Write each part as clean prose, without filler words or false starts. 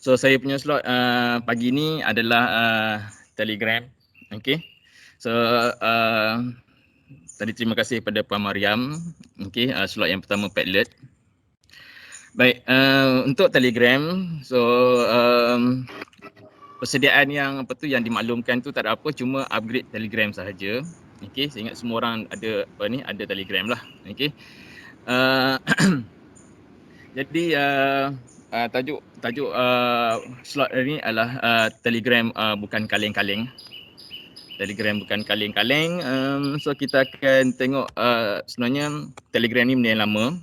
So saya punya slot pagi ni adalah Telegram. Okay. So tadi terima kasih kepada Puan Mariam. Okay, slot yang pertama Padlet. Baik, untuk Telegram, so persediaan yang yang dimaklumkan tu tak ada apa, cuma upgrade Telegram sahaja. Okey, saya ingat semua orang ada ada Telegram lah. Okey. Jadi tajuk slot hari ni adalah Telegram bukan kaleng-kaleng. Telegram bukan kaleng-kaleng. So kita akan tengok sebenarnya Telegram ni benda yang lama.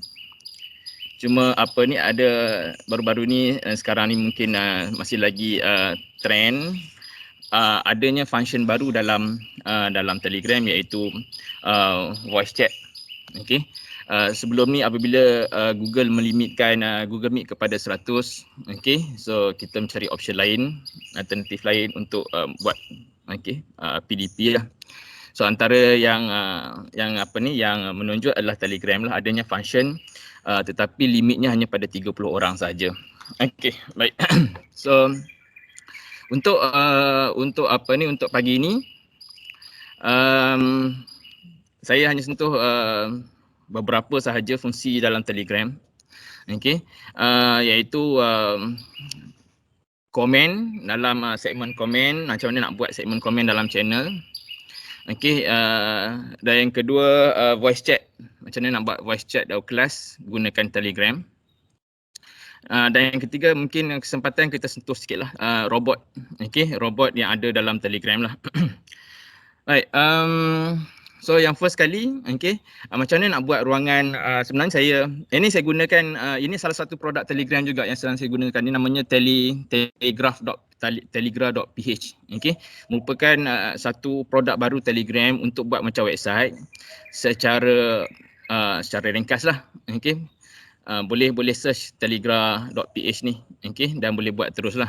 Cuma ada baru-baru ni sekarang ni mungkin masih lagi trend adanya function baru dalam Telegram, iaitu voice chat. Okey. Sebelum ni apabila Google melimitkan Google Meet kepada 100, okey, so kita mencari option lain, alternatif lain untuk buat PDP lah. So antara yang menonjol adalah Telegram lah, adanya function tetapi limitnya hanya pada 30 orang saja. Okey, baik. So untuk untuk pagi ini saya hanya sentuh beberapa sahaja fungsi dalam Telegram. Okey. Iaitu komen dalam segmen komen, macam mana nak buat segmen komen dalam channel. Okey, dan yang kedua voice chat. Macam mana nak buat voice chat dalam kelas gunakan Telegram. Dan yang ketiga mungkin kesempatan kita sentuh sikitlah robot. Okey, robot yang ada dalam Telegram lah. Baik, so yang first kali, macam mana nak buat ruangan. Sebenarnya ini saya gunakan, ini salah satu produk Telegram juga yang sedang saya gunakan. Ini namanya telegraph.ph. Merupakan satu produk baru Telegram untuk buat macam website secara ringkas lah. Boleh search telegraph.ph ni, dan boleh buat teruslah.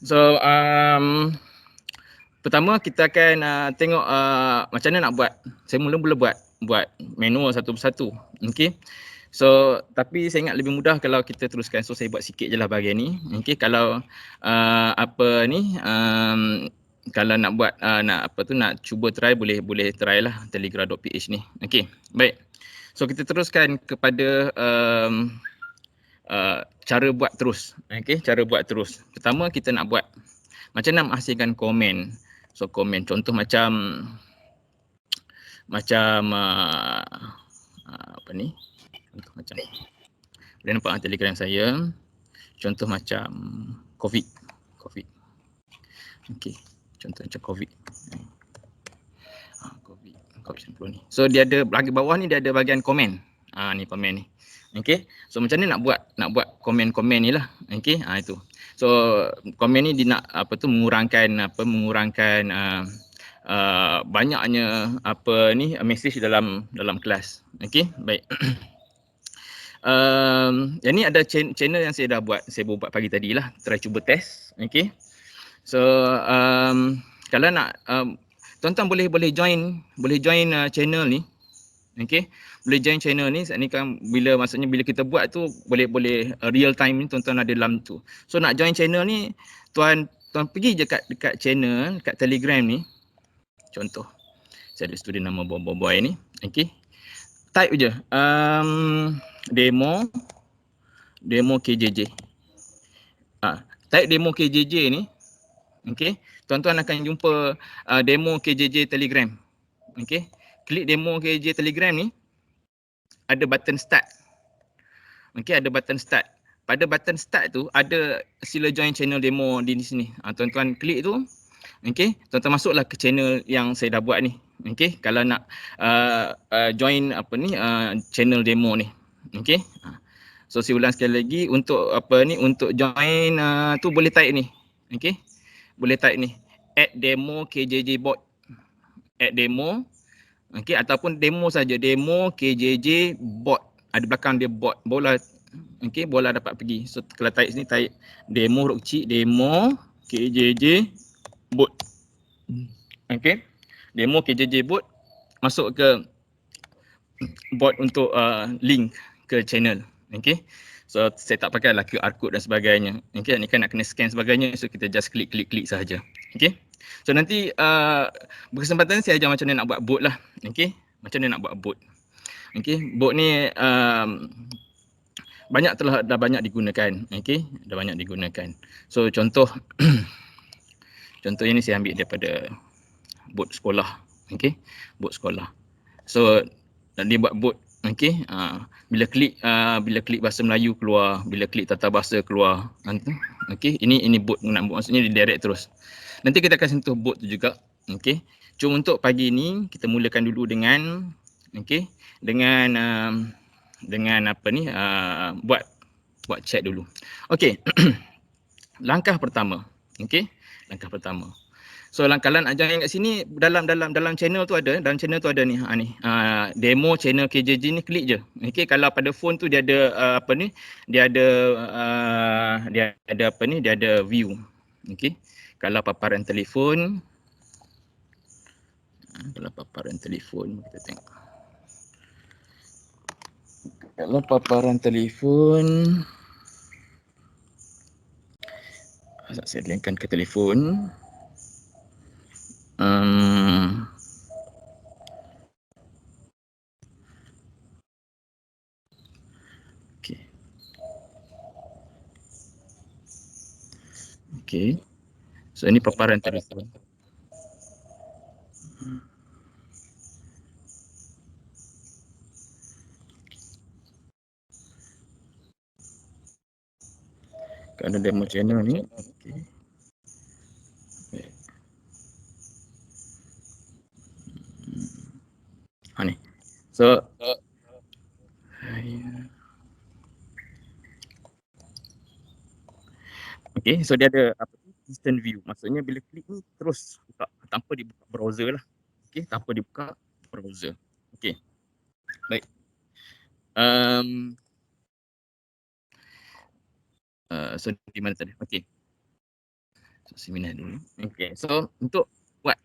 So pertama kita akan tengok macam mana nak buat. Saya mula-mula buat manual satu persatu. So tapi saya ingat lebih mudah kalau kita teruskan. So saya buat sikit je lah bahagian ni. Kalau kalau nak buat nak cuba try, boleh try lah telegraph.ph ni. Baik. So kita teruskan kepada cara buat terus. Cara buat terus. Pertama kita nak buat macam nak menghasilkan komen. So komen contoh macam contoh macam boleh nampak Telegram saya, contoh macam COVID. Contoh macam COVID. COVID-19 ni. So dia ada bahagian bawah ni, dia ada bahagian komen. Ni komen ni. So macam mana nak buat komen-komen ni lah. Itu. So komen ni dia nak mengurangkan banyaknya message dalam kelas. Baik. Yang ni ada channel yang saya dah buat. Saya buat pagi tadi lah. Try cuba test. So kalau nak tuan-tuan boleh join channel ni. Boleh join channel ni. Ni kan bila kita buat tu boleh real time ni tuan-tuan ada dalam tu. So nak join channel ni, tuan pergi je dekat channel, kat Telegram ni. Contoh saya ada student nama boy ni. Type je demo KJJ. Type demo KJJ ni. Tuan-tuan akan jumpa demo KJJ Telegram. Klik demo KJJ Telegram ni, ada button start. Ada button start. Pada button start tu ada sila join channel demo di sini. Tuan-tuan klik tu. Tuan-tuan masuklah ke channel yang saya dah buat ni. Kalau nak join channel demo ni. So saya ulang sekali lagi, untuk untuk join tu boleh type ni. Boleh type ni @demo KJJ bot. @demo ataupun demo saja, demo KJJ bot. Ada belakang dia bot. Bola dapat pergi. So kalau type sini, type demo huruf kecil, demo KJJ bot. Demo KJJ bot, masuk ke bot untuk link ke channel. So saya tak pakailah QR code dan sebagainya. Okay, ni kan nak kena scan sebagainya, so kita just klik sahaja. Okay. So nanti berkesempatan saya ajar macam mana nak buat bot lah. Okay, macam mana nak buat bot. Okay, bot ni dah banyak digunakan. Okay, dah banyak digunakan. So contoh contoh ini saya ambil daripada bot sekolah. Okay, bot sekolah. So dia buat bot. Okay, bila klik bahasa Melayu keluar, bila klik tata bahasa keluar. Okay, ini bot nak buat, maksudnya dia direct terus. Nanti kita akan sentuh bot tu juga. Okay, cuma untuk pagi ni kita mulakan dulu dengan dengan apa ni, buat chat dulu. Okay, langkah pertama. Okay, langkah pertama. So kalian ajar yang kat sini dalam channel tu ada, ni demo channel KJJ ni, klik je. Okey, kalau pada phone tu dia ada dia ada view. Okey. Kalau paparan telefon kita tengok. Kalau paparan telefon saya linkkan ke telefon. Okey. So ini paparan telefon. Kalau demo channel ni. Okey. Ni. So okay, so dia ada instant view. Maksudnya bila klik ni terus buka tanpa dibuka browser lah. Okay, tanpa dibuka browser. Okay, baik. So di mana tadi? Okay. So seminar dulu. Okay, so untuk buat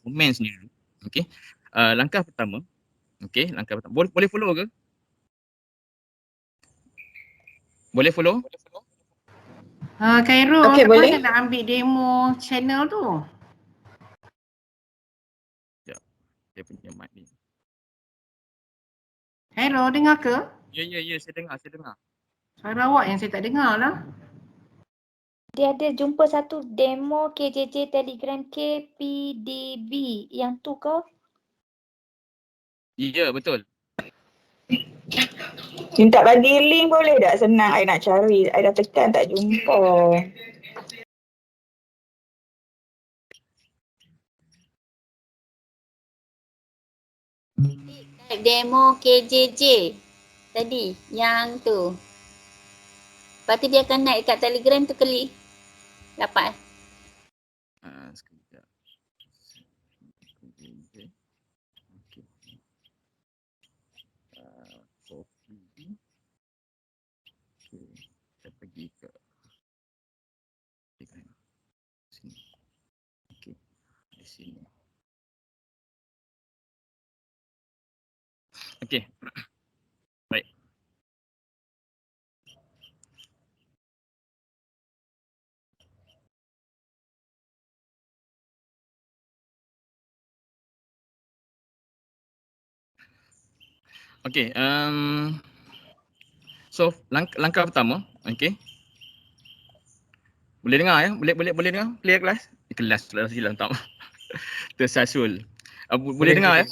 komen sendiri. Okay, langkah pertama. Okay, langkah pertama. Boleh follow ke? Boleh follow? Khairul, okay, macam boleh. mana nak ambil demo channel tu? Sekejap. Dia punya mic ni. Khairul, dengar ke? Ya, saya dengar. Suara awak yang saya tak dengar lah. Dia ada jumpa satu demo KJJ Telegram KPDB. Yang tu kau? Ya, betul. Minta bagi link boleh tak? Senang I nak cari. I dah tekan tak jumpa. Demo KJJ tadi yang tu. Lepas tu dia akan naik kat Telegram tu, klik. Dapat. Sekejap. Okay. Copy. Okay. Kita pergi ke sini. Okay. Di sini. Okay. Baik. Okay. So langkah pertama, okay. Boleh dengar ya? Boleh dengar? Clear kelas? Kelas hilang tak. Tersasul. Boleh dengar ya?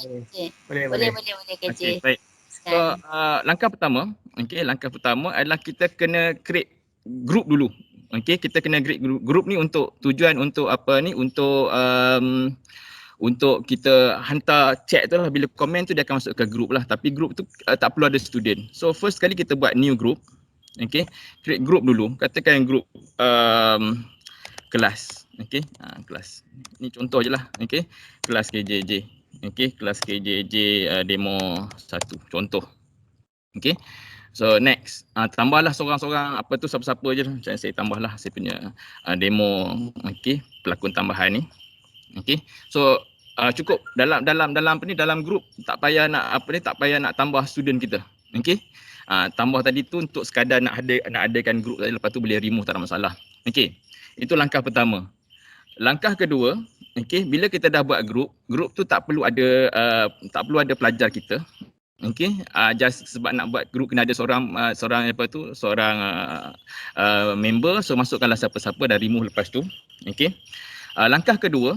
Boleh kerja. Okay, baik. So langkah pertama adalah kita kena create group dulu. Okay, kita kena create group ni untuk tujuan untuk apa ni, untuk kita hantar chat tu lah. Bila komen tu dia akan masuk ke group lah, tapi group tu tak perlu ada student. So first kali kita buat new group. Okay, create group dulu. Katakan group kelas. Okay, kelas. Ni contoh je lah. Okay, kelas KJJ. Okay, kelas KJJ demo 1. Contoh. Okay. So next, tambahlah seorang-seorang apa tu, siapa-siapa je lah. Macam saya tambahlah saya punya demo, okay, pelakon tambahan ni. Okay. So cukup dalam apa ni, dalam group tak payah nak tambah student kita. Okay. Tambah tadi tu untuk sekadar nak adakan group tadi, lepas tu boleh remove, tak ada masalah. Okey. Itu langkah pertama. Langkah kedua, okey, bila kita dah buat group tu tak perlu ada pelajar kita. Okey, just sebab nak buat group kena ada seorang member, so masukkanlah siapa-siapa dan remove lepas tu. Okey. Langkah kedua,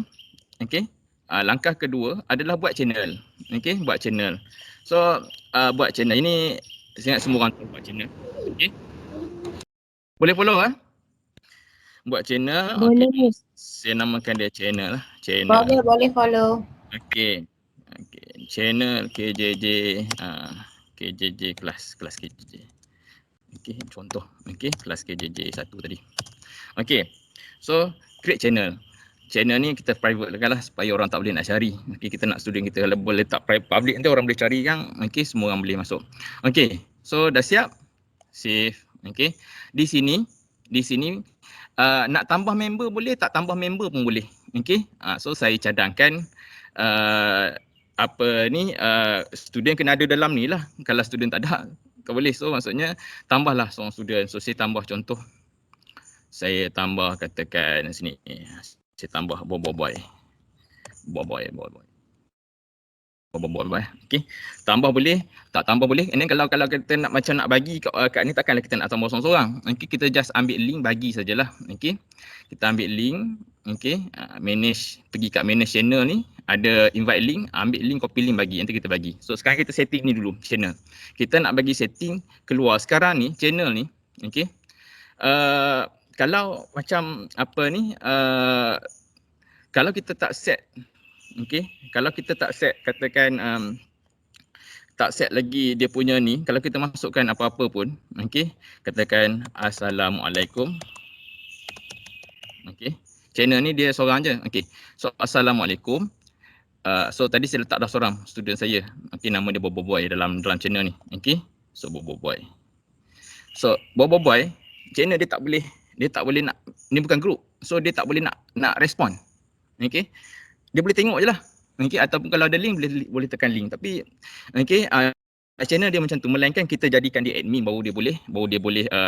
okey. Langkah kedua adalah buat channel. Okey, buat channel. So buat channel ini saya ingat semua orang tahu buat channel. Okey. Boleh follow buat channel. Boleh. Okey. Saya namakan dia channel lah. Channel. Boleh follow. Okey. Okey, channel KJJ KJJ kelas KJJ. Okey, contoh. Okey, kelas KJJ 1 tadi. Okey. So, create channel. Channel ni kita private lah supaya orang tak boleh nak cari. Okey, kita nak student kita kalau boleh tak public nanti orang boleh cari kan. Okey, semua orang boleh masuk. Okey. So, dah siap? Save. Okey. Di sini nak tambah member boleh, tak tambah member pun boleh. Okey. So saya cadangkan student kena ada dalam ni lah. Kalau student tak ada, tak boleh. So maksudnya tambahlah seorang student. So saya tambah contoh. Saya tambah katakan sini. Saya tambah boy. Okey. Tambah boleh, tak tambah boleh. And then kalau kita nak bagi kat ni, takkanlah kita nak tambah seorang-seorang. Okey, kita just ambil link bagi sajalah. Okey. Kita ambil link, okey, pergi kat manage channel ni, ada invite link, ambil link, copy link bagi, nanti kita bagi. So sekarang kita setting ni dulu channel. Kita nak bagi setting keluar sekarang ni channel ni, okey. Kalau macam kalau kita tak set, okey, kalau kita tak set katakan tak set lagi dia punya ni, kalau kita masukkan apa-apa pun, okey, katakan assalamualaikum. Okey. Channel ni dia seorang je. Okey. So assalamualaikum. So tadi saya letak dah seorang student saya. Okey, nama dia Boboiboy dalam channel ni. Okey. So Boboiboy. So Boboiboy, channel dia tak boleh nak, ni bukan group. So dia tak boleh nak respon. Okey. Dia boleh tengok je lah. Okey, ataupun kalau ada link boleh tekan link. Tapi okey, channel dia macam tu, melainkan kita jadikan dia admin baru dia boleh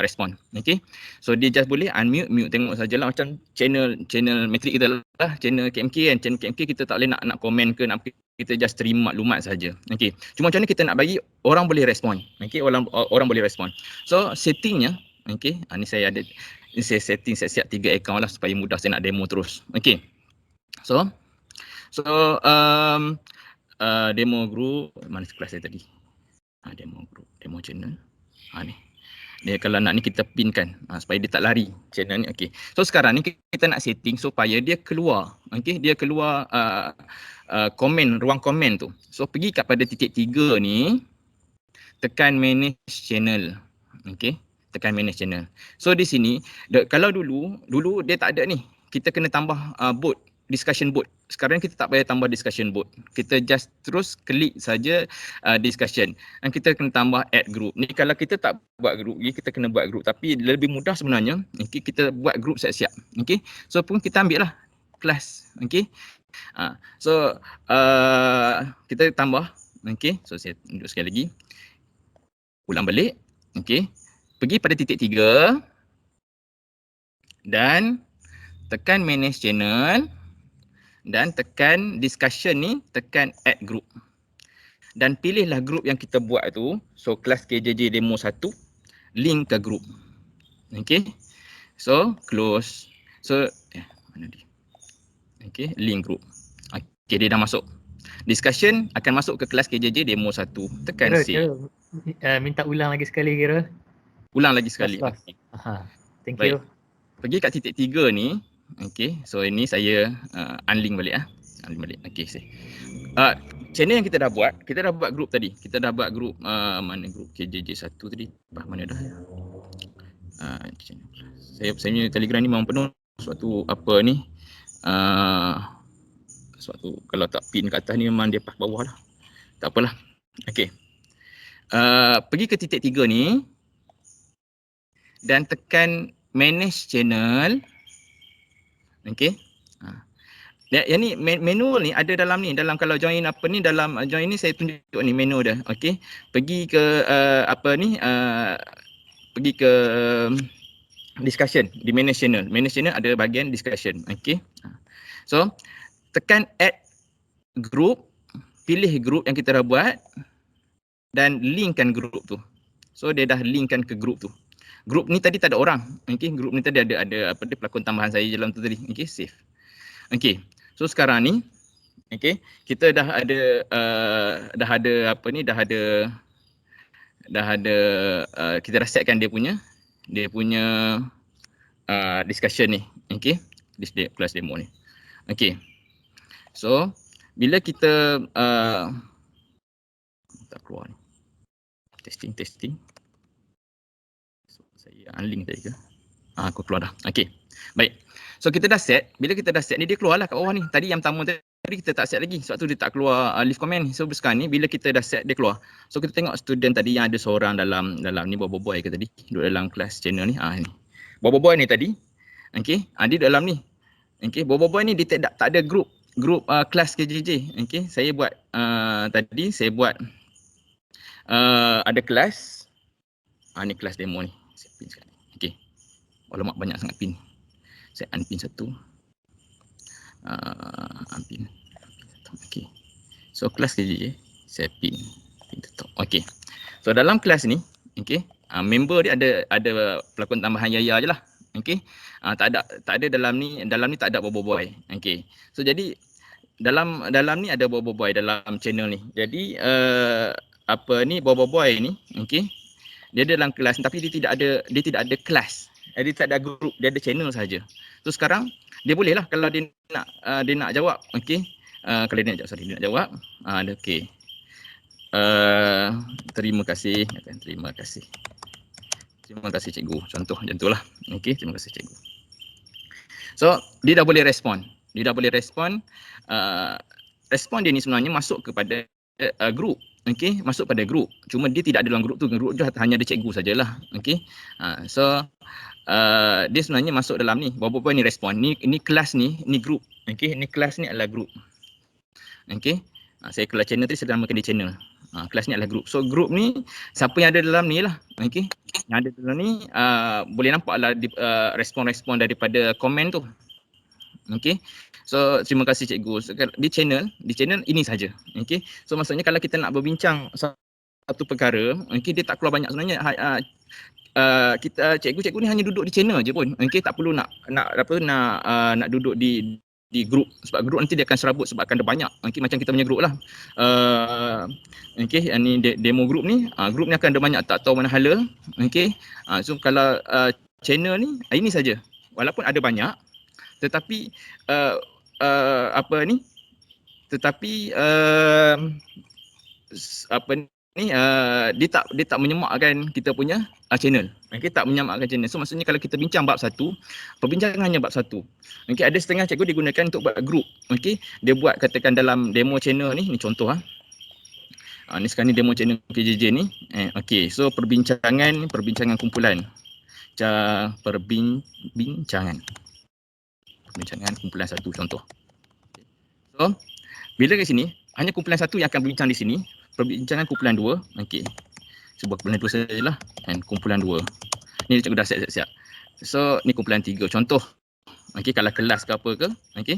respon. Okey. So dia just boleh mute tengok sajalah, macam channel metrik kita lah, channel KMK kan. Channel KMK kita tak boleh nak komen ke, nak kita just terima maklumat saja. Okey. Cuma macam ni kita nak bagi orang boleh respon. Okey, orang boleh respon. So settingnya, okey, ni saya setting siap 3 account lah supaya mudah saya nak demo terus. Okey. So demo group, mana kelas saya tadi? Demo group, demo channel. Ni. Dia kalau nak ni kita pinkan supaya dia tak lari channel ni. Okey. So sekarang ni kita nak setting supaya dia keluar. Okey, dia keluar komen, ruang komen tu. So pergi kepada titik 3 ni, tekan manage channel. Okey, tekan manage channel. So di sini kalau dulu dia tak ada ni. Kita kena tambah bot, discussion board. Sekarang kita tak payah tambah discussion board. Kita just terus klik saja discussion. Dan kita kena tambah add group. Ni kalau kita tak buat group, kita kena buat group. Tapi lebih mudah sebenarnya, okay, kita buat group siap-siap. Okay. So pun kita ambil lah kelas. Okay. So kita tambah. Okay. So saya tunjuk sekali lagi. Ulang balik. Okay. Pergi pada titik 3. Dan tekan manage channel. Dan tekan discussion ni, tekan add group. Dan pilihlah group yang kita buat tu. So kelas KJJ demo 1, link ke group. Okay. So close. So mana dia? Okay, link group. Okay, dia dah masuk. Discussion akan masuk ke kelas KJJ demo 1. Tekan save. Minta ulang lagi sekali kira. Ulang lagi sekali. Okay. Thank Baik. you. Pergi kat titik 3 ni. Okay, so ini saya unlink balik unlink balik. Okay, channel yang kita dah buat group tadi. Kita dah buat group mana group KJJ 1 tadi. Mana dah? Saya punya Telegram ni memang penuh. Suatu apa ni? Suatu kalau tak pin kat atas ni memang dia pas bawah lah. Tak apalah. Okay. Pergi ke titik 3 ni dan tekan manage channel. Okey. Yang ni manual ni ada dalam ni, dalam kalau join apa ni, dalam join ni saya tunjuk ni menu dia. Okey. Pergi ke pergi ke discussion di manage channel. Manage channel ada bahagian discussion. Okey. So tekan add group, pilih group yang kita dah buat dan linkkan group tu. So dia dah linkkan ke group tu. Group ni tadi tak ada orang. Okey, group ni tadi ada apa dia, pelakon tambahan saya dalam tu tadi. Okey, save. Okey. So sekarang ni kita dah ada kita dah setkan dia punya discussion ni. Okey. Kelas demo ni. Okey. So bila kita tak keluar ni. Testing. So, saya unlink tadi ke? Aku keluar dah. Okey. Baik. So kita dah set. Bila kita dah set ni dia keluarlah kat bawah ni. Tadi yang pertama tadi kita tak set lagi. Sebab tu dia tak keluar leave comment ni. So sekarang ni bila kita dah set dia keluar. So kita tengok student tadi yang ada seorang dalam ni boy ke tadi. Duduk dalam kelas channel ni. Ni. Boy ni tadi. Okey. Dia duduk dalam ni. Okey. Boy ni dia tak ada group kelas KJJ. Okey. Saya buat tadi saya buat ada kelas. Ni kelas demo ni. Saya pin sekarang ni. Okey. Alamak banyak sangat pin. Saya unpin satu. Unpin satu. Okey. So kelas KJJ saya pin the top. Okey. So dalam kelas ni, okey, member dia ada pelakon tambahan Yaya je lah. Okey. Tak ada dalam ni tak ada boy. Okey. So jadi dalam ni ada boy dalam channel ni. Jadi boy ni, okey. Dia ada dalam kelas tapi dia tidak ada kelas. Dia tak ada group, dia ada channel saja. So sekarang dia boleh lah kalau dia nak jawab, okey. Kalau dia nak jawab, dia okey. Terima kasih cikgu. Contoh macam itulah. Okey, terima kasih cikgu. So dia dah boleh respon. Respon dia ni sebenarnya masuk kepada group. Okey, masuk pada group. Cuma dia tidak ada dalam group tu. Group tu hanya ada cikgu sajalah. Okey. So dia sebenarnya masuk dalam ni. Boy ni respon. Ni kelas ni group. Okey, ni kelas ni adalah group. Okey. Saya kelas channel tadi saya namakan dia channel. Kelas ni adalah group. So group ni siapa yang ada dalam ni lah. Okey. Yang ada dalam ni boleh nampaklah respon-respon daripada komen tu. Okey. So terima kasih cikgu. So, di channel ini saja. Okey. So maksudnya kalau kita nak berbincang satu perkara, okey, dia tak keluar banyak sebenarnya. Kita cikgu ni hanya duduk di channel je pun. Okey, tak perlu nak duduk di group, sebab group nanti dia akan serabut sebab akan ada banyak. Okey, macam kita punya group lah. Okey, ni demo group ni akan ada banyak, tak tahu mana hala. Okey. So kalau channel ni ini saja. Walaupun ada banyak tetapi dia tak menyemakkan kita punya channel. Okey, tak menyemakkan channel. So maksudnya kalau kita bincang bab satu, perbincangan hanya bab satu. Okey, ada setengah cikgu digunakan untuk buat group. Okey, dia buat katakan dalam demo channel ni contoh ni sekarang ni demo channel KJJ ni. Okey, so perbincangan kumpulan. Perbincangan kumpulan satu contoh. So bila kat sini hanya kumpulan satu yang akan berbincang di sini. Perbincangan kumpulan 2. Okey. Sebuah kumpulan 2 sajalah. Dan kumpulan 2. Ni cikgu dah siap. So ni kumpulan 3 contoh. Okey, kalau kelas ke apa ke. Okey.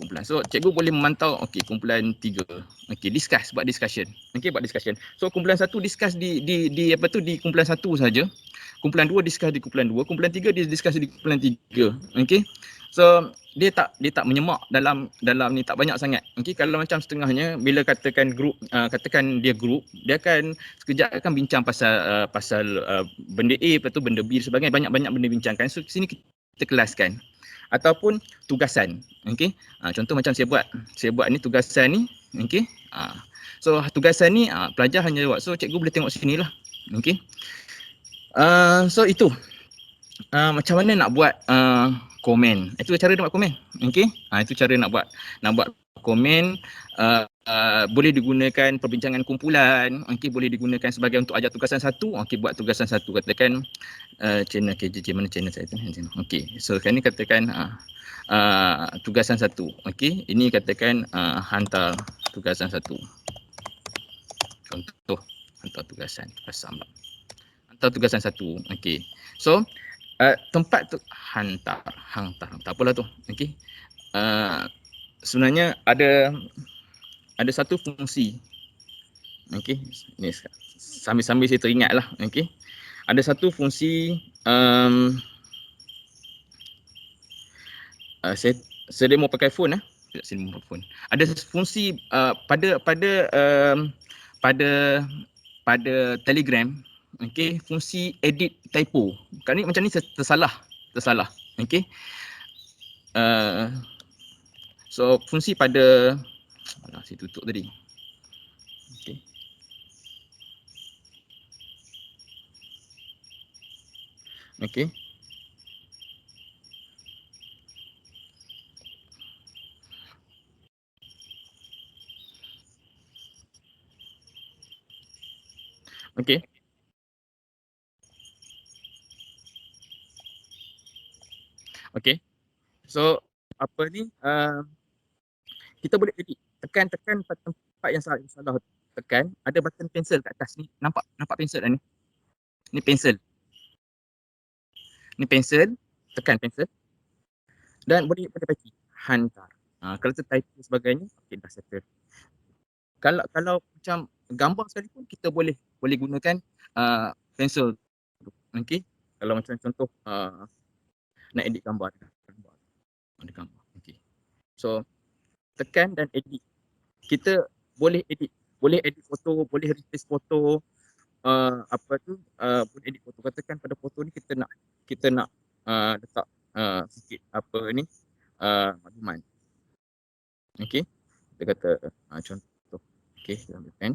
Kumpulan. So cikgu boleh memantau kumpulan 3. Okey, buat discussion. Okey, buat discussion. So kumpulan 1 discuss di kumpulan 1 saja. Kumpulan 2 discuss di kumpulan 2, kumpulan 3 dia discuss di kumpulan 3. Okey. So dia tak menyemak dalam ni, tak banyak sangat. Okey, kalau macam setengahnya bila katakan group, katakan dia group, dia akan sekejap akan bincang pasal benda A, lepas tu benda B dan sebagainya, banyak benda bincangkan. So sini kita kelaskan ataupun tugasan. Okey. Contoh macam saya buat ni tugasan ni. Okey. So tugasan ni pelajar hanya buat. So cikgu boleh tengok sinilah. Okey. So itu macam mana nak buat komen. Itu cara nak buat komen. Okey. Itu cara nak buat komen, boleh digunakan perbincangan kumpulan, okey, boleh digunakan sebagai untuk ajar tugasan satu, okey, buat tugasan satu, katakan channel KJJ, mana channel saya tu? Okey, so sekarang ni katakan tugasan satu, okey, ini katakan hantar tugasan satu, contoh hantar tugasan hantar tugasan satu, okey. So tempat tu hantar tak apalah tu, okey. Sebenarnya ada satu fungsi, okey, ni sambil-sambil saya teringat lah, okey. Ada satu fungsi saya demo pakai phone saya demo pakai phone. Ada fungsi pada Telegram, okey, fungsi edit typo. Kali ni macam ni tersalah, okey. So fungsi pada saya tutup tadi. Okey. Okey. Okey. Okey. So apa ni, kita boleh edit, tekan pada tempat yang salah, tekan ada button pensel kat atas ni, nampak pensel dah ni. Ni pensel. Tekan pensel dan boleh bagi hantar. Kalau tu typo sebagainya, okey, dah settle. Kalau macam gambar sekali pun kita boleh gunakan pensel. Okey. Kalau macam contoh nak edit gambar, ada gambar. Okey. So tekan dan edit. Kita boleh edit foto, boleh replace foto, boleh edit foto. Katakan pada foto ni kita nak letak sikit makluman. Okey. Kita kata contoh. Okey, kita ambil pen.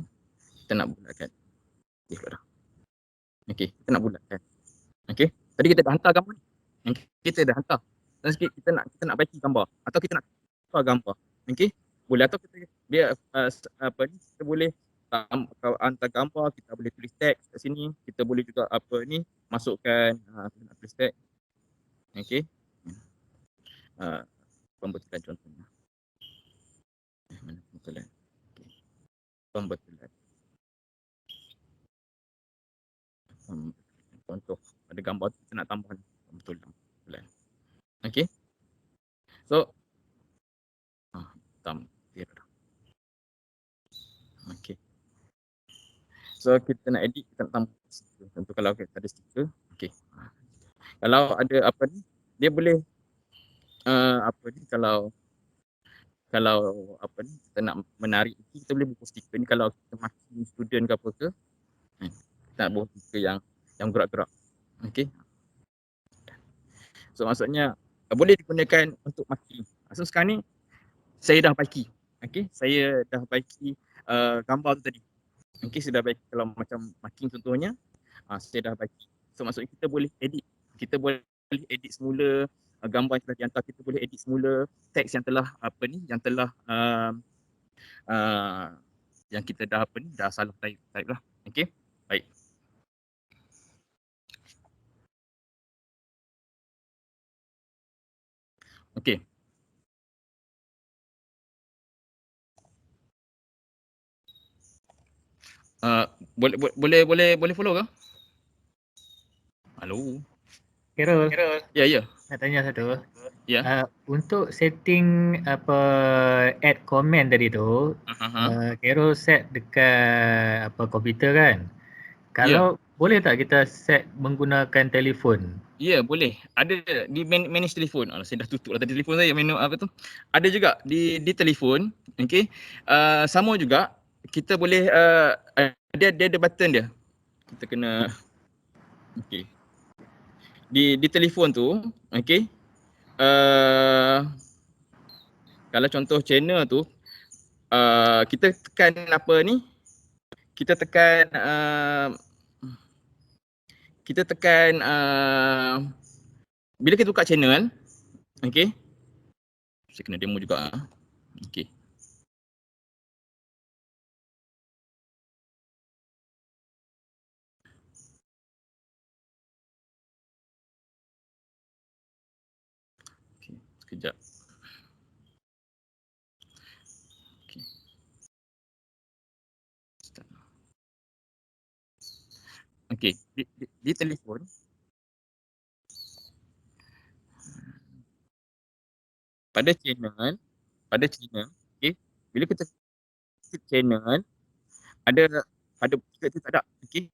Kita nak bulatkan. Okey, dah. Okey, kita nak bulatkan. Okey. Tadi kita dah hantar gambar ni. Okay. Kita dah hantar. Dan sikit kita nak baiki gambar atau kita nak tukar gambar. Okey. Boleh, atau kita kita boleh hantar gambar, kita boleh tulis teks kat sini, kita boleh juga masukkan kita nak tulis teks. Okey. Pembetulan contohnya. Mana pembetulan? Okey. Pembetulan. Contoh pada gambar tu kita nak tambah pembetulan. Okey. So okey. So kita nak edit, kita nak tambah stiker. Contoh kalau kita ada stiker, okey. Kalau ada dia boleh kalau kita nak menarik, kita boleh buka stiker ni. Kalau kita maki student ke apa ke, kita nak buka stiker yang gerak-gerak. Okey. So maksudnya boleh digunakan untuk maki. So sekarang ni saya dah baiki. Okey, saya dah baiki gambar tu tadi. Okey, saya dah baiki. Kalau macam marking contohnya, saya dah baiki. So maksudnya kita boleh edit. Kita boleh edit semula gambar yang telah dihantar, kita boleh edit semula teks yang telah yang kita dah salah type lah. Okey, baik. Okey. Boleh follow ke? Halo. Khairul, Ya. nak tanya satu. Ya. Untuk setting add comment tadi tu, Khairul set dekat komputer kan? Kalau boleh tak kita set menggunakan telefon? Ya, boleh. Ada di manage telefon. Saya dah tutup lah tadi telefon saya, menu ada juga di telefon. Okey. Sama juga kita boleh dia ada button dia. Kita kena okey. Di telefon tu, okey. Kalau contoh channel tu, kita tekan kita tekan bila kita buka channel, okey. Saya kena demo juga. Okey. Kejap. Okay. Start. Okay, di telefon pada channel, okay, bila kita klik channel ada kita tak ada, okay,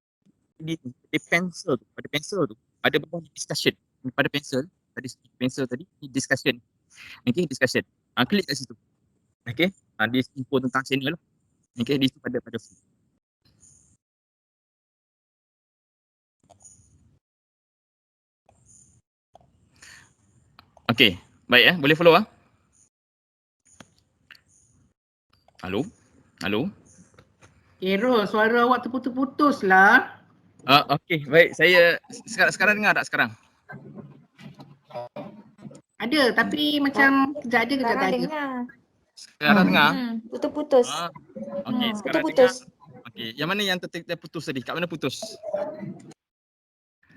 di pencil tu, ada bawah ni discussion. Pada pencil tadi ni discussion. Okay, discussion. Klik kat situ. Okay, dia info tentang channel lah. Okay, di situ pada phone. Okay, baik boleh follow Halo? Kira suara awak terputus-putus lah. Okay, baik. Saya sekarang dengar tak sekarang? Ada tapi macam kejap ada kejap tak ada. dengar. Sekarang dengar? Putus-putus. Okay, sekarang Putus-putus. dengar. Okay, yang mana yang terputus tadi? Kat mana putus?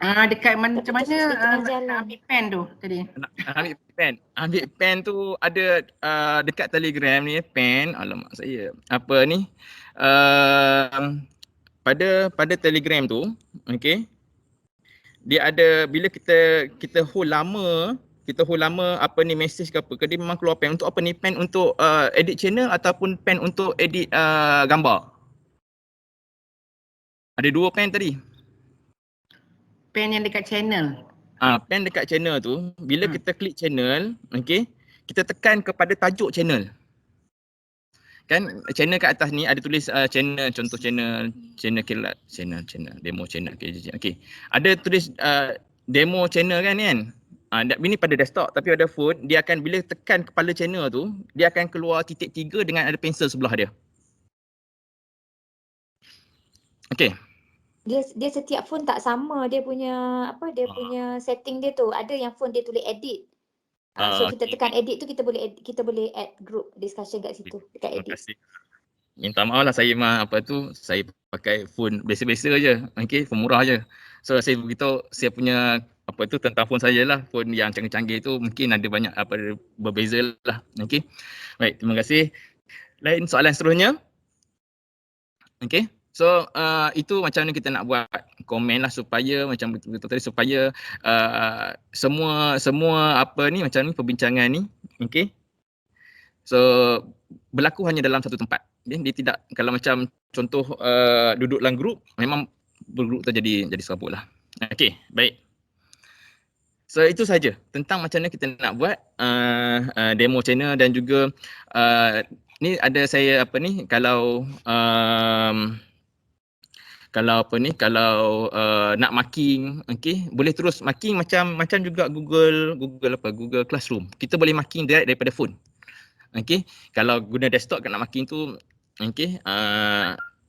Dekat macam mana di tengah jalan. ambil pen tu tadi. Ambil pen tu ada dekat Telegram ni pen. Alamak saya. Apa ni? Pada Telegram tu, okey. Dia ada bila kita hold lama apa ni message ke apa ke, dia memang keluar pen untuk apa ni, pen untuk edit channel ataupun pen untuk edit gambar. Ada dua pen tadi. Pen yang dekat channel. Pen dekat channel tu, bila kita klik channel, okey, kita tekan kepada tajuk channel. Kan channel kat atas ni ada tulis channel, contoh channel kilat, channel, demo channel KJJ. Okey. Ada tulis demo channel kan. Ini pada desktop tapi pada phone, dia akan bila tekan kepala channel tu, dia akan keluar titik 3 dengan ada pensel sebelah dia. Okey. Dia setiap phone tak sama dia punya punya setting dia tu. Ada yang phone dia tulis edit. So kita tekan edit tu kita boleh add group discussion kat situ dekat edit. Terima kasih. Minta maaf lah saya saya pakai phone biasa-biasa je. Okey, phone murah je. So saya beritahu saya punya tentang phone saya lah. Phone yang canggih-canggih tu mungkin ada banyak berbeza lah. Okey. Baik, terima kasih. Lain soalan seterusnya. Okey. So itu macam mana kita nak buat komen lah supaya macam betul-betul tadi supaya semua apa ni macam ni perbincangan ni, okey. So berlaku hanya dalam satu tempat. Dia tidak, kalau macam contoh duduk dalam grup, memang bergrup tu jadi serabut lah. Okey, baik. So itu saja tentang macam mana kita nak buat demo channel dan juga ni ada saya kalau nak marking, okey, boleh terus marking macam juga Google Classroom. Kita boleh marking direct daripada phone. Okey, kalau guna desktop nak marking tu okey,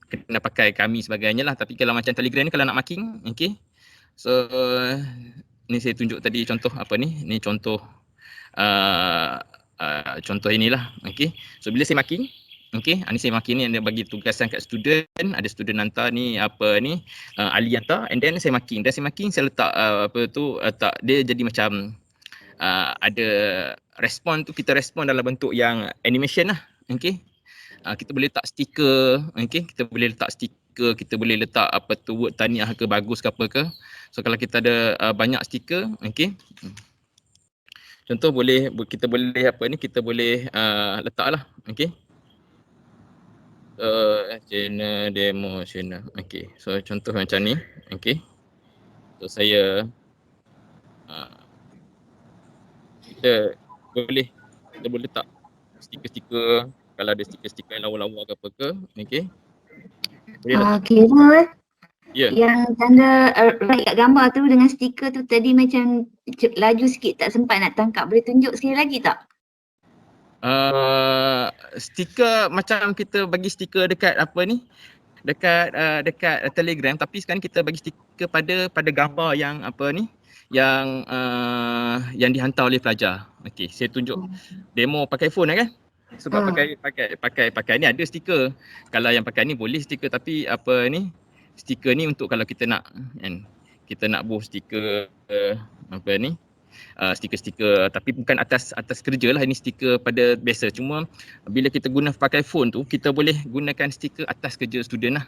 kena pakai kami sebagainya lah, tapi kalau macam Telegram ni kalau nak marking, okey. So ni saya tunjuk tadi contoh ni contoh contoh inilah, okey. So bila saya marking, okey, ni saya marking ni, dia bagi tugasan kat student, ada student hantar ni Ali hantar, and then saya marking. Saya letak letak dia jadi macam ada respon tu, kita respon dalam bentuk yang animation lah, okey. Kita boleh letak stiker, okey, kita boleh letak word tahniah ke bagus ke apa ke. So kalau kita ada banyak stiker, okey. Contoh kita boleh letaklah, okey. Channel demo channel. Okey. So contoh macam ni. Okey. So saya kita boleh letak stiker-stiker, kalau ada stiker-stiker yang lawa-lawa ke apa ke. Okey. Kira Ya. yang tanda right kat gambar tu dengan stiker tu tadi macam laju sikit, tak sempat nak tangkap. Boleh tunjuk sekali lagi tak? Stiker macam kita bagi stiker dekat dekat Telegram, tapi sekarang kita bagi stiker pada gambar yang yang dihantar oleh pelajar. Okey, saya tunjuk demo pakai phone kan? Sebab pakai ni ada stiker. Kalau yang pakai ni boleh stiker, tapi stiker ni untuk kalau kita nak kan, kita nak buat stiker stiker-stiker, tapi bukan atas kerja lah, ini stiker pada biasa. Cuma bila kita guna pakai phone tu, kita boleh gunakan stiker atas kerja student lah.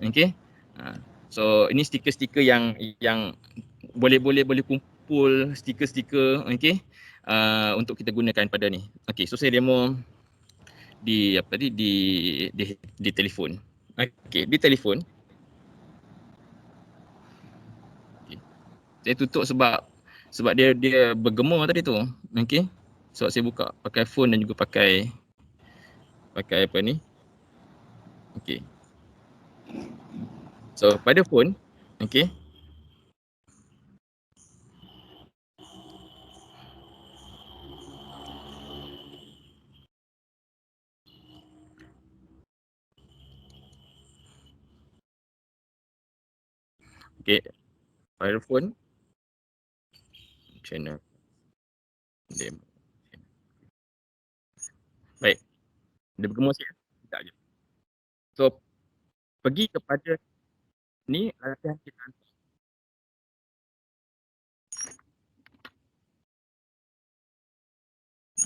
Okay. So ini stiker-stiker yang boleh kumpul stiker-stiker, okay, untuk kita gunakan pada ni. Okay, so saya demo di telefon. Okay, di telefon. Okay. Saya tutup sebab dia bergema tadi tu. Okay. So saya buka pakai phone dan juga pakai apa ni. Okay. So pada phone, okay. Okay, pada phone, channel, demo. Baik, dia bergema sikit. Sekejap je. So pergi kepada ni latihan kita.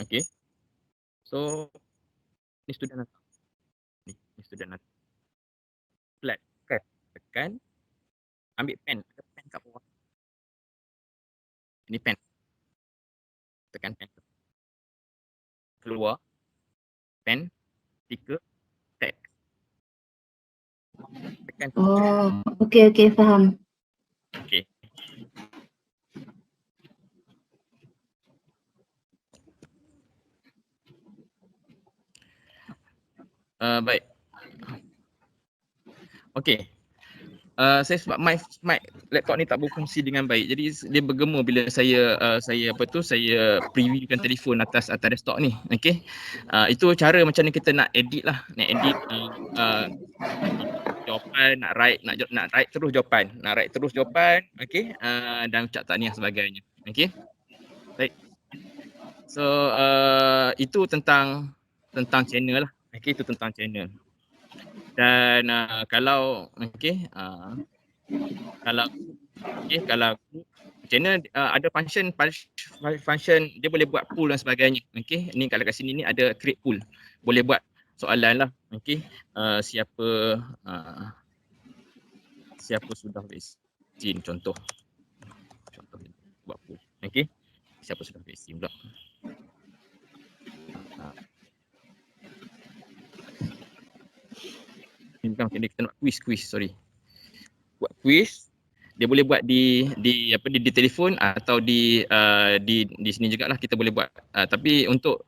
Okay. So ni student hantar. Ni student hantar. Flat. Tekan. Ambil pen. Ada pen kat bawah. Ini pen. Tekan pen. Keluar. Pen. Stiker. Tag. Tekan. Oh, okey, faham. Okay. Baik. Okay. Saya sebab my laptop ni tak berfungsi dengan baik, jadi dia bergema bila saya previewkan telefon atas desktop ni. Okay. Itu cara macam ni kita nak edit lah, nak edit jawapan, nak write terus jawapan, okay, dan ucap tahniah sebagainya. Okay. Baik. So itu tentang channel lah. Okay, itu tentang channel. Dan kalau channel ada function dia boleh buat pool dan sebagainya. Okey, ni kalau kat sini ni ada create pool. Boleh buat soalan lah. Okey, siapa sudah vaksin, contoh buat pool. Okey, siapa sudah vaksin pula. Kita nak quiz, sorry. Buat quiz, dia boleh buat di telefon atau di sini jugalah kita boleh buat. Tapi untuk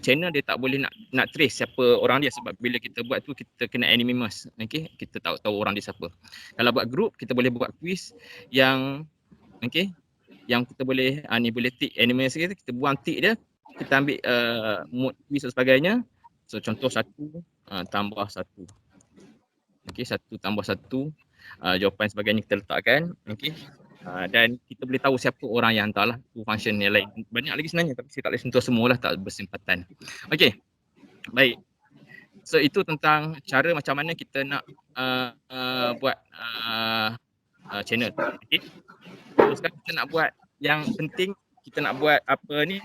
channel dia tak boleh nak trace siapa orang dia, sebab bila kita buat tu kita kena anonymous. Okey, kita tahu orang dia siapa. Kalau buat group kita boleh buat quiz yang yang kita boleh boleh tick anonymous, kita buang tick dia, kita ambil mode quiz dan sebagainya. So contoh 1 tambah 1. Okey, 1 tambah 1, jawapan sebagainya kita letakkan. Okey. Dan kita boleh tahu siapa orang yang hantar lah. Tu function yang lain. Banyak lagi sebenarnya, tapi saya tak boleh sentuh semualah, tak bersempatan. Okey. Baik. So itu tentang cara macam mana kita nak buat channel. Okey. So sekarang kita nak buat yang penting, kita nak buat apa ni,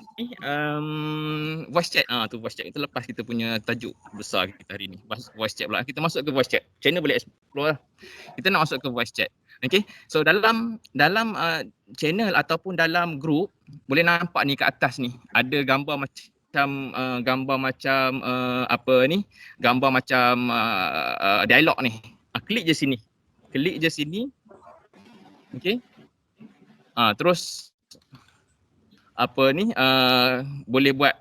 voice chat. Tu voice chat. Itu lepas kita punya tajuk besar kita hari ni. Voice chat pula. Kita masuk ke voice chat. Channel boleh explore lah. Kita nak masuk ke voice chat. Okay. So dalam channel ataupun dalam group, boleh nampak ni kat atas ni. Ada gambar macam gambar macam dialog ni. Klik je sini. Okay. Terus boleh buat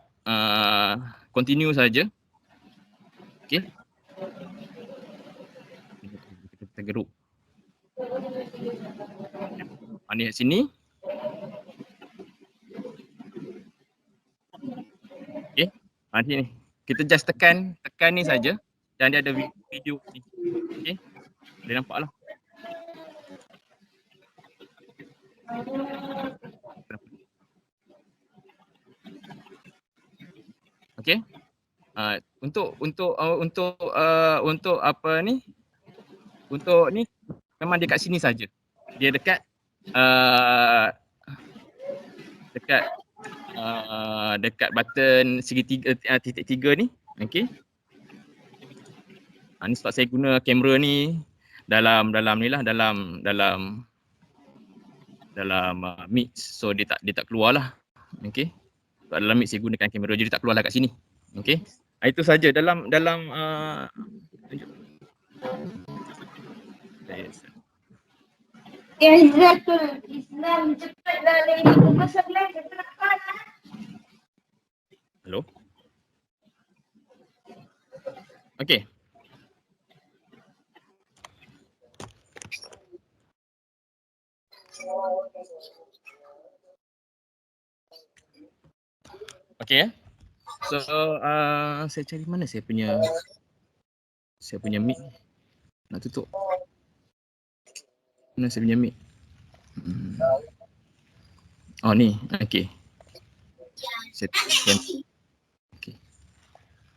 continue saja. Okey. Kita group. Ni kat sini. Okey. Sini. Kita just tekan ni saja dan dia ada video ni. Okey. Boleh nampaklah. Okey. Untuk apa ni? Untuk ni memang dekat sini saja. Dia dekat dekat button segitiga titik 3 ni. Okey. Ni sebab saya guna kamera ni dalam mix, so dia tak keluar lah. Okey. Sebab dalam mix saya gunakan kamera, jadi tak keluar lah kat sini. Okey. Itu saja dalam tunjuk. Ya Izzatul Islam cepatlah lagi pukul 11 kenapa lah? Hello. Okey. Okey ya. So saya cari mana saya punya mic. Nak tutup. Mana saya punya mic? Oh ni, okey. Saya okey.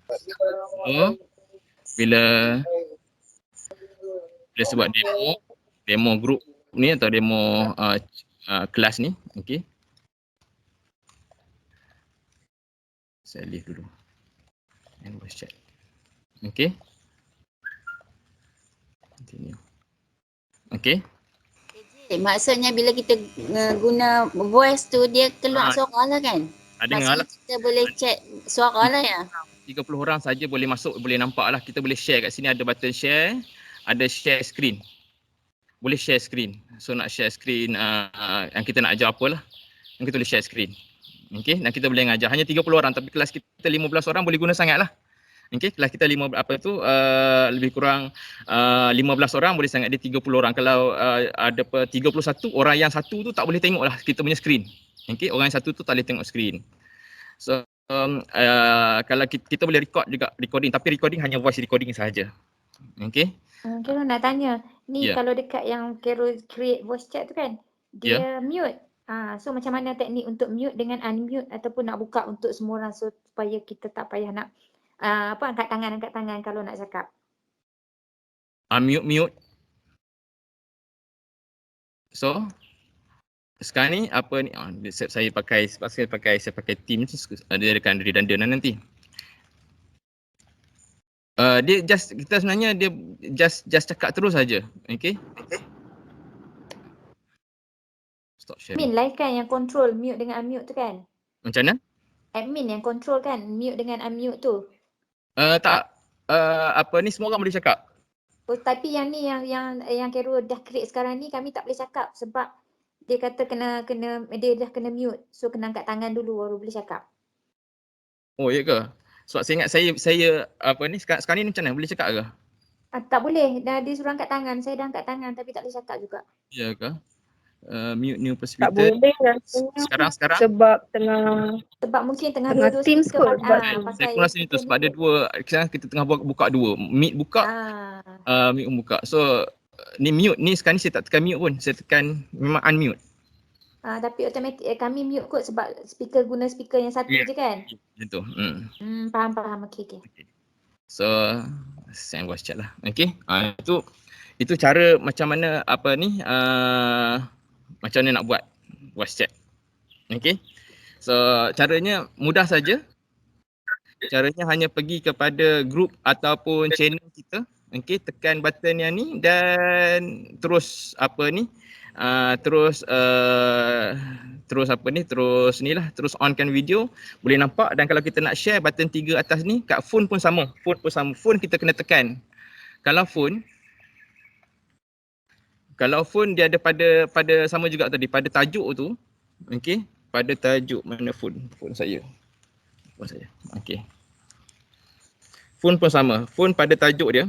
So, bila sebut demo group ni atau demo kelas ni, okey. Saya leave dulu. And voice chat. Okey. Continue. Okey. Maksudnya bila kita guna voice tu dia keluar suara lah kan? Dengar lah. Kita boleh chat suara lah ya? 30 orang saja boleh masuk, boleh nampak lah. Kita boleh share kat sini, ada button share, ada share screen. Boleh share screen. So nak share screen yang kita nak ajar apa lah. Yang kita boleh share screen. Okey, dan kita boleh ngajar. Hanya 30 orang tapi kelas kita 15 orang boleh guna sangat lah. Okey, kelas kita lebih kurang 15 orang boleh sangat dia 30 orang. Kalau ada 31 orang yang satu tu tak boleh tengok lah kita punya screen. Okey, orang yang satu tu tak boleh tengok screen. So kalau kita boleh record juga recording, tapi recording hanya voice recording sahaja. Okey. Carol nak tanya, ni kalau dekat yang Carol create voice chat tu kan, dia mute. So macam mana teknik untuk mute dengan unmute ataupun nak buka untuk semua orang supaya kita tak payah nak angkat tangan kalau nak cakap. Mute. So sekarang ni apa ni saya pakai Teams, dia akan redundant nanti. Dia kita sebenarnya dia just cakap terus saja. Okey. Stop sharing. Admin lah kan yang control mute dengan unmute tu kan? Macam mana? Admin yang control kan mute dengan unmute tu. Tak. Ni semua orang boleh cakap. Oh, tapi yang ni yang Carol dah create sekarang ni kami tak boleh cakap sebab dia kata dia dah kena mute. So kena angkat tangan dulu baru boleh cakap. Oh ya ke? Sebab saya ingat saya sekarang ni macam mana? Boleh cakap ke? Tak boleh. Dah dia suruh angkat tangan. Saya dah angkat tangan tapi tak boleh cakap juga. Ya ke? Mute new speaker. Tak boleh rasanya. Sekarang? Sebab mungkin tengah dua Teams kot. Saya pun rasa itu sebab ada dua. Sekarang kita tengah buka dua. Meet buka, mute buka. So ni mute ni sekarang ni saya tak tekan mute pun. Saya tekan memang unmute. Tapi automatik kami mute kot sebab guna speaker yang satu je kan? Macam tu. Faham. Okay. So saya voice chat lah. Okay. Itu cara macam mana macam mana nak buat voice chat. Okay. So caranya mudah saja. Caranya hanya pergi kepada group ataupun channel kita. Okay, tekan button yang ni dan terus terus onkan video, boleh nampak. Dan kalau kita nak share button 3 atas ni, kat phone pun sama. Phone kita kena tekan. Kalau phone dia ada pada sama juga tadi, pada tajuk tu. Okey, pada tajuk mana phone saya. Okey. Phone pun sama. Phone pada tajuk dia.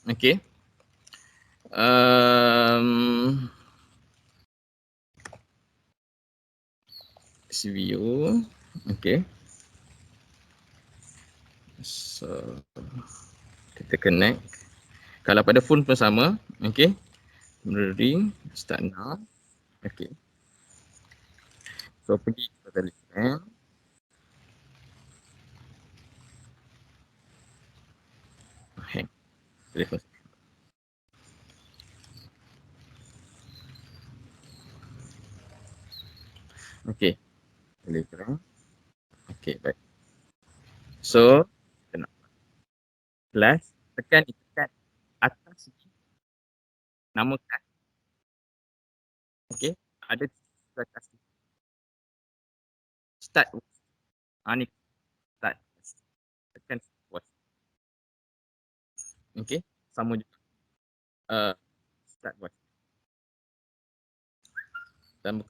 Okey. View. Okey. So kita connect. Kalau pada phone pun sama. Okey. Ring, start now. Okey. So pergi ke Telegram. Hang. Telefon. Okey. Telegram. Okey, baik. So, kita nak plus, tekan atas ni, nama kad. Okey, ada atas ni. Start. Ni start. Tekan was. Okey, sama juga. Start was. Dan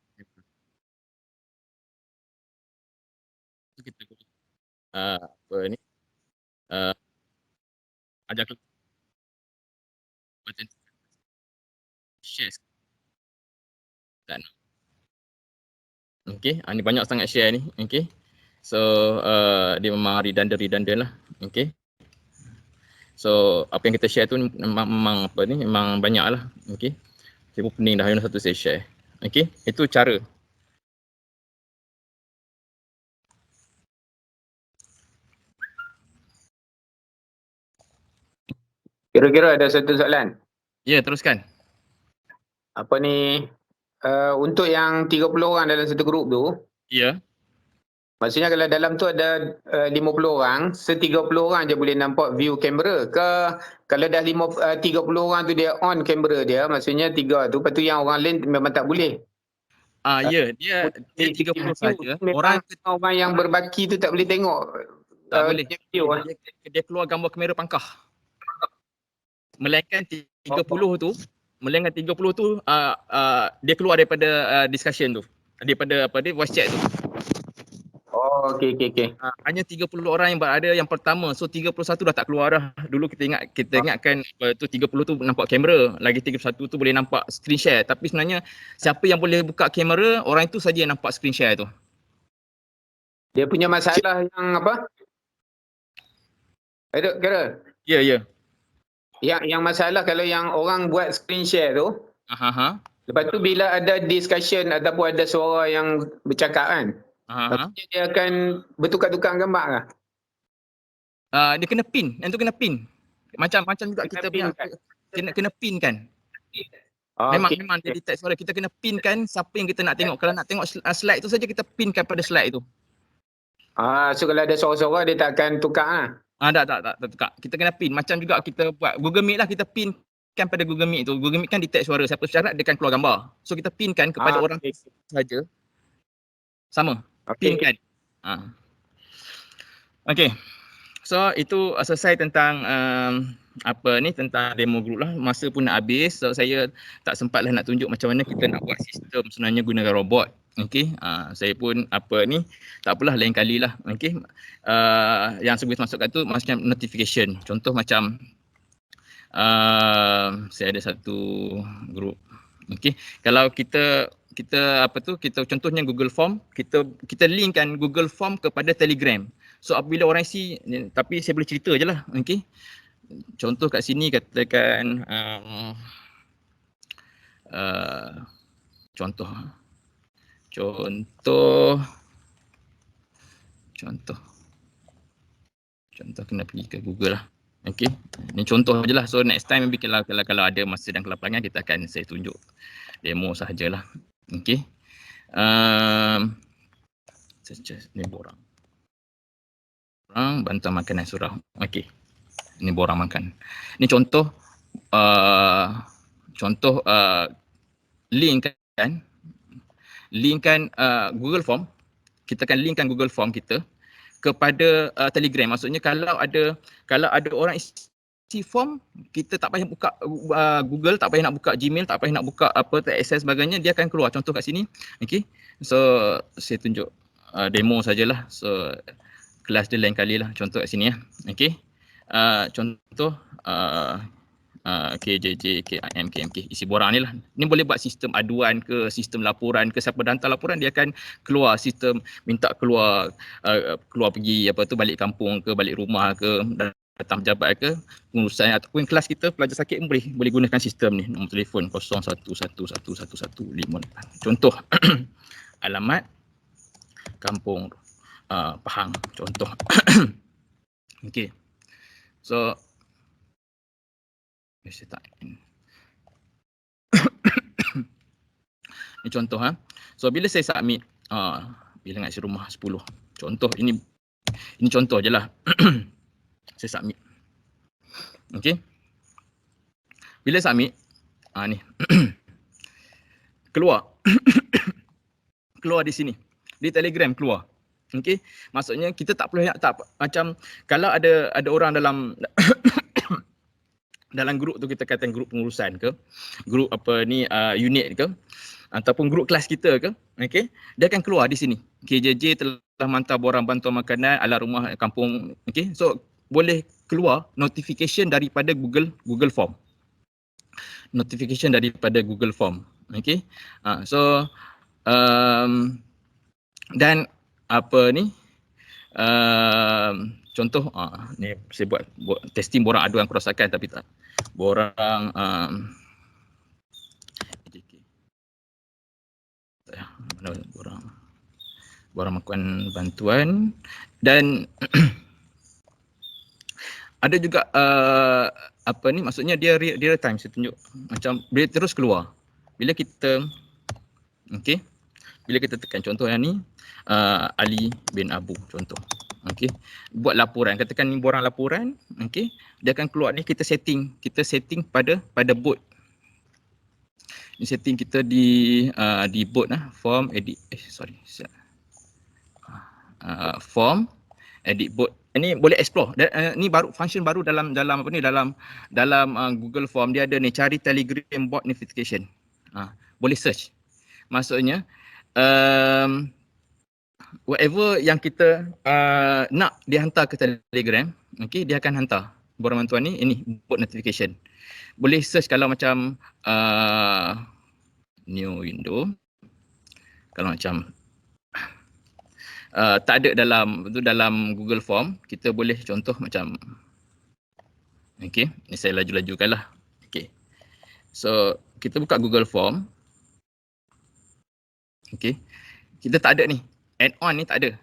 kita apa ni? Ajak button share. Dan okey, ni banyak sangat share ni. Okey. So dia memang redundant lah. Okey. So apa yang kita share tu memang apa ni, memang banyak lah. Okey. Saya pun pening dah yang satu saya share. Okey, itu cara. Kira-kira ada satu soalan. Ya, teruskan. Apa ni, untuk yang 30 orang dalam satu grup tu, Ya. maksudnya kalau dalam tu ada 50 orang, se-30 orang je boleh nampak view kamera ke? Kalau dah 30 orang tu dia on kamera dia, maksudnya 3 tu, lepas tu yang orang lain memang tak boleh. Ya, dia 30 saja. Orang yang berbaki tu tak boleh tengok. Tak boleh. Video, Dia keluar gambar kamera pangkah. Melainkan 30 tu, dia keluar daripada discussion tu. Daripada apa dia voice chat tu. Oh, okey. Hanya 30 orang yang berada yang pertama. So 31 dah tak keluar dah. Dulu kita ingatkan tu 30 tu nampak kamera, lagi 31 tu boleh nampak screen share. Tapi sebenarnya siapa yang boleh buka kamera, orang itu saja yang nampak screen share tu. Dia punya masalah yang apa? Ada kira? Ya. Yang masalah kalau yang orang buat screen share tu, lepas tu bila ada discussion ataupun ada suara yang bercakap kan, dia akan bertukar-tukar gambar ke? Dia kena pin, yang tu kena pin. Macam juga kita punya kena pin kan. Memang dia detect suara, kita kena pin kan siapa yang kita nak tengok. Kalau nak tengok slide tu saja kita pinkan pada slide tu. So kalau ada suara-suara dia tak akan tukar lah. Tak tukar. Kita kena pin. Macam juga kita buat Google Meet lah, kita pin kan pada Google Meet tu. Google Meet kan detect suara, siapa syarat dia akan keluar gambar. So kita pinkan kepada orang saja. Sama. Pin kan. Okey. So itu selesai tentang tentang demo group lah. Masa pun nak habis. So saya tak sempatlah nak tunjuk macam mana kita nak buat sistem sebenarnya gunakan robot. Okey. Saya pun tak apalah lain kali lah. Okey. Yang saya boleh masukkan tu macam notification. Contoh macam saya ada satu group. Okey. Kalau kita contohnya Google Form, kita linkkan Google Form kepada Telegram. So apabila orang isi, tapi saya boleh cerita je lah. Okay. Contoh kat sini katakan contoh kena pergi ke Google lah. Okay. Ini contoh je lah. So next time maybe kalau ada masa dan kelapangan kita akan saya tunjuk demo sahajalah. Okay. Ni borang bantuan makanan surau. Okey. Ini borang makan. Ini contoh linkkan Google Form. Kita akan linkkan Google Form kita kepada Telegram. Maksudnya kalau ada orang isi form, kita tak payah buka Google, tak payah nak buka Gmail, tak payah nak buka access sebagainya, dia akan keluar. Contoh kat sini. Okey. So saya tunjuk demo sajalah. So kelas dia lain kali lah, contoh kat sini ya. Okey. Contoh KJJ, KIM, KMK, isi borang ni lah. Ni boleh buat sistem aduan ke, sistem laporan ke, siapa dah hantar laporan dia akan keluar sistem, minta keluar pergi balik kampung ke, balik rumah ke, datang pejabat ke, pengurusan ataupun kelas kita pelajar sakit pun boleh gunakan sistem ni. Nombor telefon 01111115. Contoh alamat kampung Pahang, contoh. Okey. So ini contoh So bila saya submit bilangan aksi rumah 10. Contoh ini contoh je lah. Saya submit. Okey. Bila submit, ni. Keluar. Keluar di sini. Di Telegram keluar. Okey. Maksudnya kita tak perlu macam kalau ada orang dalam dalam grup tu, kita katakan grup pengurusan ke, grup unit ke, ataupun grup kelas kita ke, okey, dia akan keluar di sini. KJJ telah menghantar borang bantuan makanan ala rumah kampung, okey. So boleh keluar notification daripada Google Form. Notification daripada Google Form. Okey. So dan contoh ni saya buat testing borang aduan kerosakan tapi tak borang borang makan bantuan dan ada juga maksudnya dia real time. Saya tunjuk macam dia terus keluar bila kita bila kita tekan contoh yang ni Ali bin Abu contoh. Okey, buat laporan, katakan ni borang laporan, okey, dia akan keluar ni kita setting pada bot. Ni setting kita di bot form edit form edit bot. Ini boleh explore. Ni baru function baru dalam Google Form. Dia ada ni cari Telegram bot notification. Boleh search. Maksudnya whatever yang kita nak dia hantar ke Telegram, okey, dia akan hantar borang bantuan ni, ini bot notification. Boleh search kalau macam new window. Kalau macam tak ada dalam Google Form, kita boleh contoh macam okey, ni saya laju-lajukanlah. Okey. So kita buka Google Form. Okey. Kita tak ada ni. Add-on ni tak ada.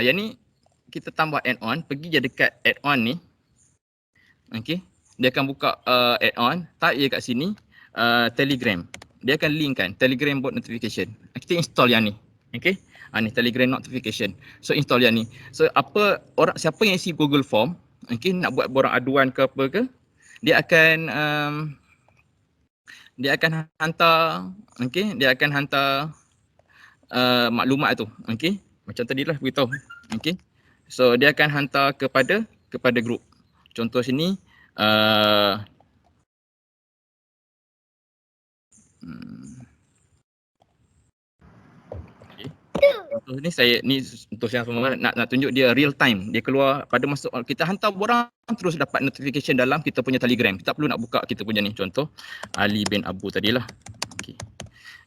Yang ni kita tambah add-on, pergi je dekat add-on ni. Okey. Dia akan buka add-on, type je kat sini Telegram. Dia akan linkkan Telegram bot notification. Kita install yang ni. Okey. Ni Telegram notification. So install yang ni. So siapa yang isi Google Form, okey, nak buat borang aduan ke apa ke, dia akan hantar, okey, dia akan hantar maklumat tu, okey. Macam tadilah beritahu, okey. So dia akan hantar kepada grup. Contoh sini contoh ni untuk yang semua nak tunjuk dia real time. Dia keluar pada masa kita hantar borang terus dapat notification dalam kita punya Telegram. Kita tak perlu nak buka kita punya ni. Contoh Ali bin Abu tadilah. Okey.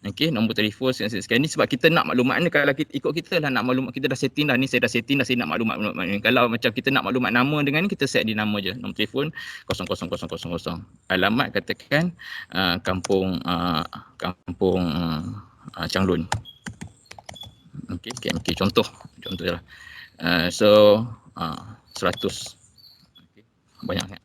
Okey, nombor telefon sekian ni sebab kita nak maklumat ni. Kalau kita ikut kita lah nak maklumat, kita dah setting dah ni, saya dah setting dah, saya nak maklumat ni. Kalau macam kita nak maklumat nama dengan ni, kita set di nama je. Nombor telefon 00000. Alamat katakan kampung Changlun. Okey, KMK contoh je lah. So 100. Okey. Banyak sangat.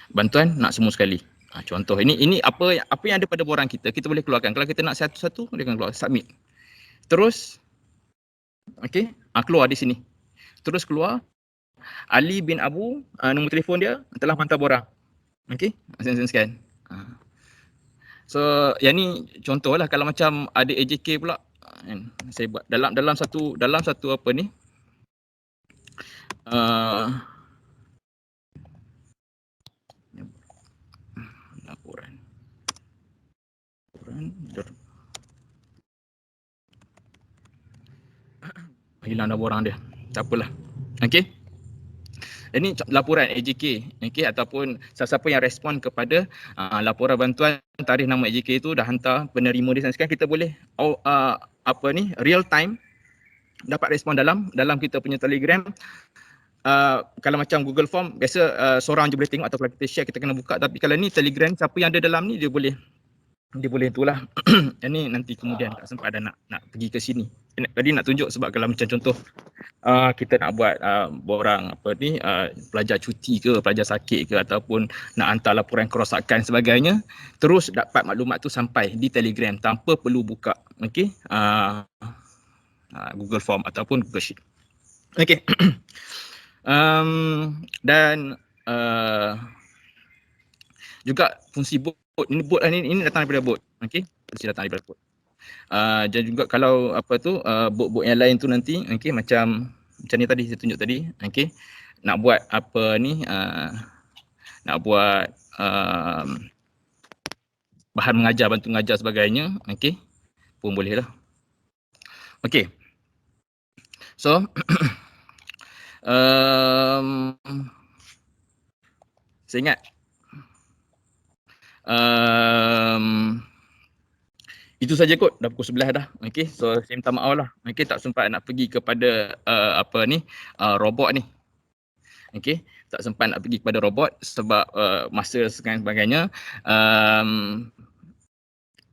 Bantuan nak semua sekali. Contoh ini apa yang ada pada borang kita boleh keluarkan. Kalau kita nak satu-satu, dia akan keluar. Submit. Terus okey, keluar di sini. Terus keluar Ali bin Abu, nombor telefon dia telah hantar borang. Okey, scan. So yang ni contohlah. Kalau macam ada AJK pula, saya buat dalam satu apa ni, laporan hilang dah borang dia, tak apalah. Okey, ini laporan AJK, okey, ataupun siapa yang respon kepada laporan bantuan tarikh nama AJK itu dah hantar penerima dia. Sekarang kita boleh real time dapat respon dalam kita punya Telegram. Kalau macam Google Form biasa seorang je boleh tengok, atau kalau kita share kita kena buka. Tapi kalau ni Telegram, siapa yang ada dalam ni dia boleh itulah. Yang ni nanti kemudian tak sempat ada nak pergi ke sini. tadi nak tunjuk sebab kalau macam contoh kita nak buat borang pelajar cuti ke, pelajar sakit ke ataupun nak hantar laporan kerosakan sebagainya, terus dapat maklumat tu sampai di Telegram tanpa perlu buka Google Form ataupun Google Sheet. Okey. Dan juga fungsi bot. Ini datang daripada bot. Okey. Fungsi datang daripada bot. Dan juga kalau bot-bot yang lain tu nanti macam ni tadi saya tunjuk tadi, nak buat nak buat bahan mengajar, bantu mengajar sebagainya, pun boleh lah. Okey. So saya ingat itu saja kot, dah pukul 11 dah. Okey, so saya minta maaf lah. Okey, tak sempat nak pergi kepada robot ni. Okey, tak sempat nak pergi kepada robot sebab masa dan sebagainya.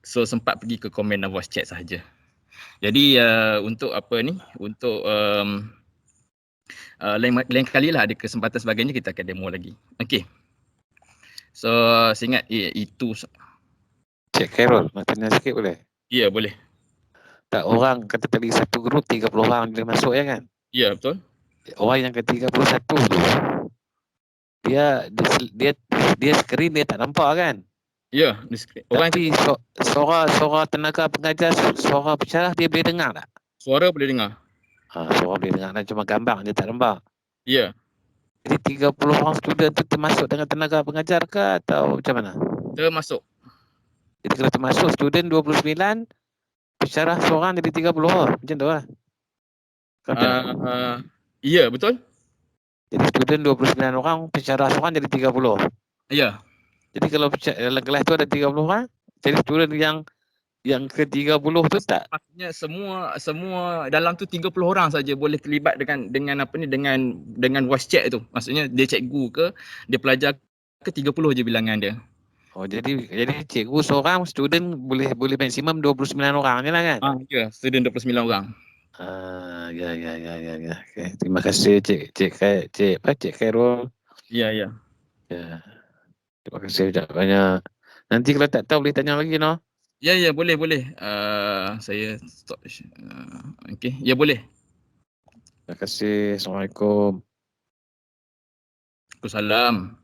So sempat pergi ke komen dan voice chat sahaja. Jadi untuk lain kali lah ada kesempatan sebagainya kita akan demo lagi. Okey. So saya ingat itu. Cik Khairul, nak tanya sikit boleh? Ya, boleh. Tak, orang kata tadi satu grup 30 orang boleh masuk ya kan? Ya, betul. Orang yang ke-31 tu dia skrin dia tak nampak kan? Ya, tapi suara tenaga pengajar, suara pensyarah dia boleh dengar tak? Suara boleh dengar. Suara boleh dengar, cuma gambar dia tak nampak. Ya. Jadi 30 orang student tu termasuk dengan tenaga pengajar ke atau macam mana? Termasuk. Jadi kalau termasuk student 29, pensyarah seorang jadi 30 orang, macam tu lah. Ya, betul. Jadi student 29 orang, pensyarah seorang jadi 30. Ya. Jadi kalau dalam kelas tu ada 30 orang, jadi student yang ke-30 tu tak? Maksudnya semua dalam tu 30 orang saja boleh terlibat dengan voice chat tu. Maksudnya dia cikgu ke, dia pelajar ke, 30 je bilangan dia. Oh, jadi cikgu seorang, student boleh maksimum 29 orang je lah kan? Ya, student 29 orang. Ya. Okay. Terima kasih Cik Khairul. Ya. Ya. Terima kasih banyak. Nanti kalau tak tahu boleh tanya lagi no? Ya, boleh. Saya stop. Okey, ya boleh. Terima kasih. Assalamualaikum. Waalaikumsalam.